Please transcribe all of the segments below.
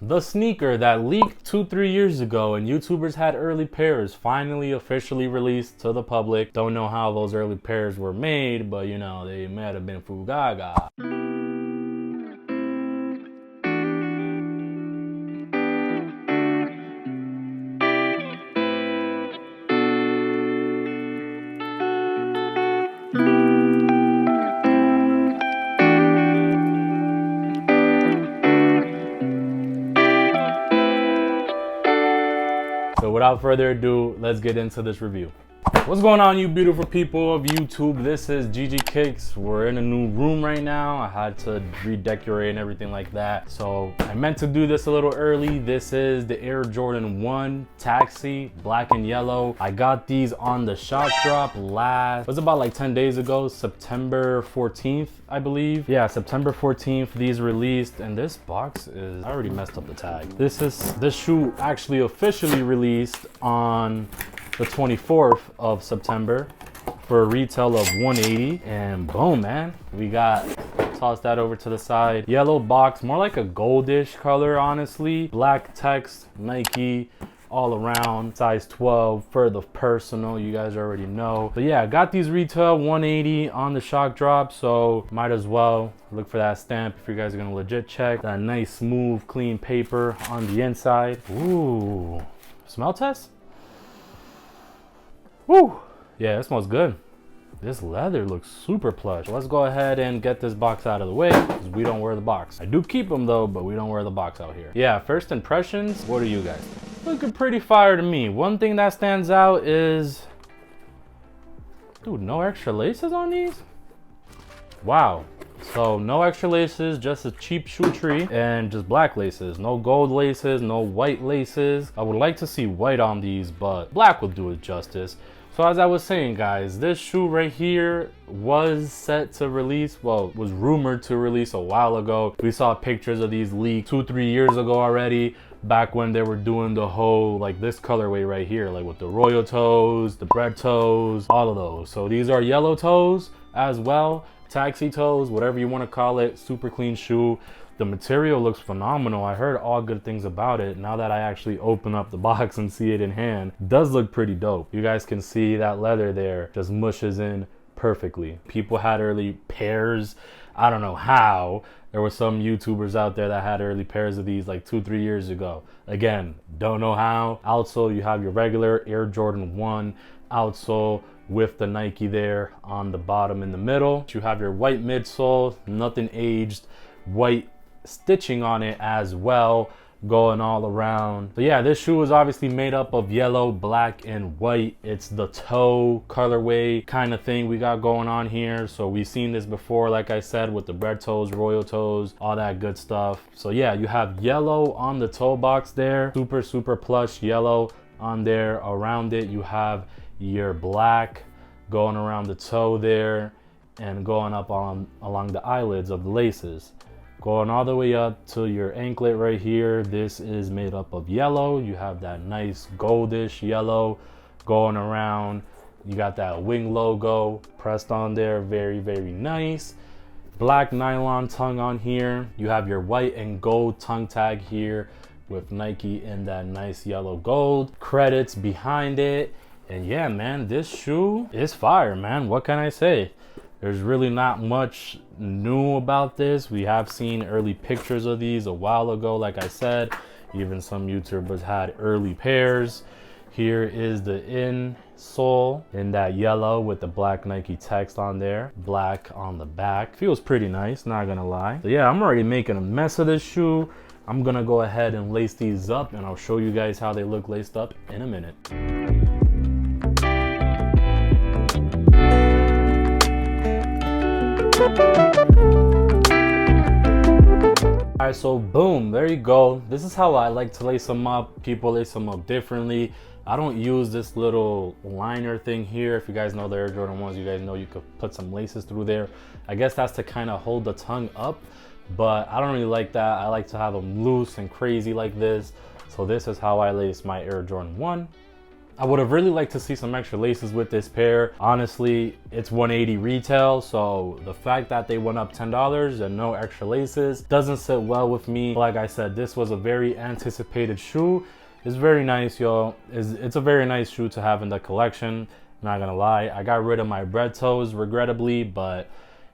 The sneaker that leaked 2-3 years ago and YouTubers had early pairs finally officially released to the public. Don't know how those early pairs were made, but you know, they might have been Fugaga. So without further ado, let's get into this review. What's going on, you beautiful people of YouTube? This is ggkickzz. We're in a new room right now. I had to redecorate and everything like that. So I meant to do this a little early. This is the Air Jordan 1 Taxi, black and yellow. I got these on the shop drop it was about like 10 days ago, September 14th, I believe. Yeah, September 14th, these released, and this box is, I already messed up the tag. This shoe actually officially released on the 24th of September for a retail of $180, and boom, man, we got, toss that over to the side. Yellow box, more like a goldish color, honestly. Black text, Nike, all around, size 12 for the personal, you guys already know. But yeah, I got these retail $180 on the shock drop, so might as well look for that stamp if you guys are gonna legit check. That nice, smooth, clean paper on the inside. Ooh, smell test? Woo! Yeah, it smells good. This leather looks super plush. Let's go ahead and get this box out of the way because we don't wear the box. I do keep them though, but we don't wear the box out here. Yeah, first impressions, what do you guys think? Looking pretty fire to me. One thing that stands out is, dude, no extra laces on these? Wow. So no extra laces, just a cheap shoe tree and just black laces. No gold laces, no white laces. I would like to see white on these, but black will do it justice. So as I was saying, guys, this shoe right here was set to release, well, was rumored to release a while ago. We saw pictures of these leaked 2-3 years ago already, back when they were doing the whole, like this colorway right here, like with the royal toes, the bread toes, all of those. So these are yellow toes as well, taxi toes, whatever you want to call it. Super clean shoe. The material looks phenomenal. I heard all good things about it. Now that I actually open up the box and see it in hand, it does look pretty dope. You guys can see that leather there just mushes in perfectly. People had early pairs. I don't know how. There were some YouTubers out there that had early pairs of these like 2-3 years ago. Again, don't know how. Outsole, you have your regular Air Jordan 1 outsole with the Nike there on the bottom in the middle. You have your white midsole, nothing aged, white stitching on it as well, going all around. So yeah, this shoe is obviously made up of yellow, black, and white. It's the toe colorway kind of thing we got going on here. So we've seen this before, like I said, with the bread toes, royal toes, all that good stuff. So yeah, you have yellow on the toe box there, super plush yellow on there. Around it you have your black going around the toe there and going up along the eyelids of the laces. Going all the way up to your anklet right here, this is made up of yellow. You have that nice goldish yellow going around. You got that wing logo pressed on there, very nice. Black nylon tongue on here. You have your white and gold tongue tag here with Nike in that nice yellow gold. Credits behind it. And yeah, man, this shoe is fire, man. What can I say? There's really not much new about this. We have seen early pictures of these a while ago, like I said. Even some YouTubers had early pairs. Here is the insole in that yellow with the black Nike text on there. Black on the back. Feels pretty nice, not gonna lie. So yeah, I'm already making a mess of this shoe. I'm gonna go ahead and lace these up and I'll show you guys how they look laced up in a minute. Alright, so boom, there you go. This is how I like to lace them up. People lace them up differently. I don't use this little liner thing here. If you guys know the Air Jordan 1s, you guys know you could put some laces through there. I guess that's to kind of hold the tongue up, but I don't really like that. I like to have them loose and crazy like this. So this is how I lace my Air Jordan 1. I would have really liked to see some extra laces with this pair. Honestly, it's $180 retail, so the fact that they went up $10 and no extra laces doesn't sit well with me. Like I said, this was a very anticipated shoe. It's very nice, y'all. It's a very nice shoe to have in the collection. Not gonna lie, I got rid of my bread toes regrettably, but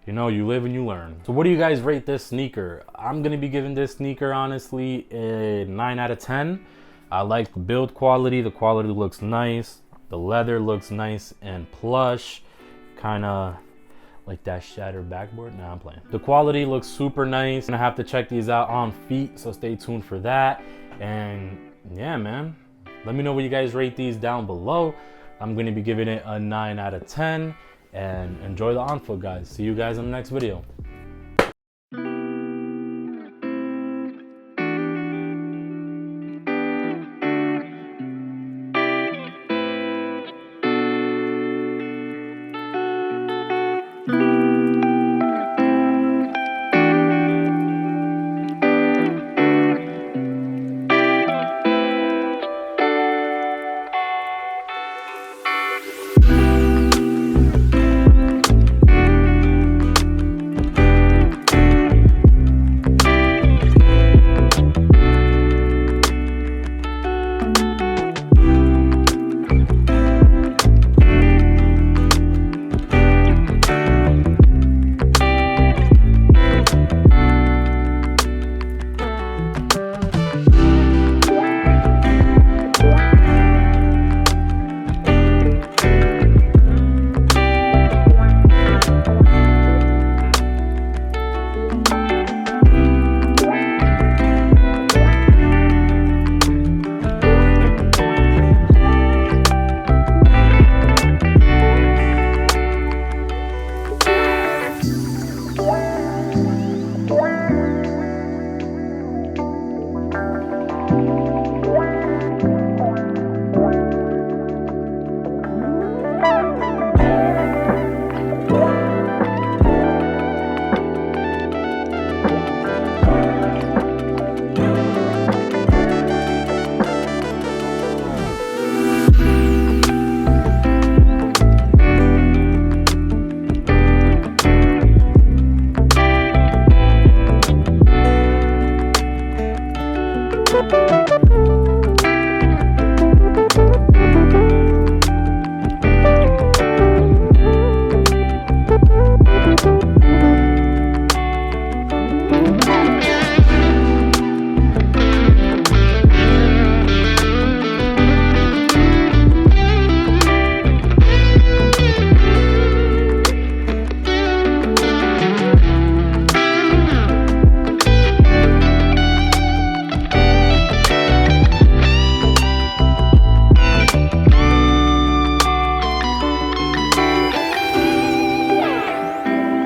you know, you live and you learn. So what do you guys rate this sneaker? I'm gonna be giving this sneaker honestly a 9 out of 10. I like the build quality. The quality looks nice. The leather looks nice and plush, kind of like that shattered backboard. Nah, I'm playing. The quality looks super nice, and I have to check these out on feet, so stay tuned for that. And yeah, man, let me know what you guys rate these down below. I'm gonna be giving it a 9 out of 10, and enjoy the on foot, guys. See you guys in the next video.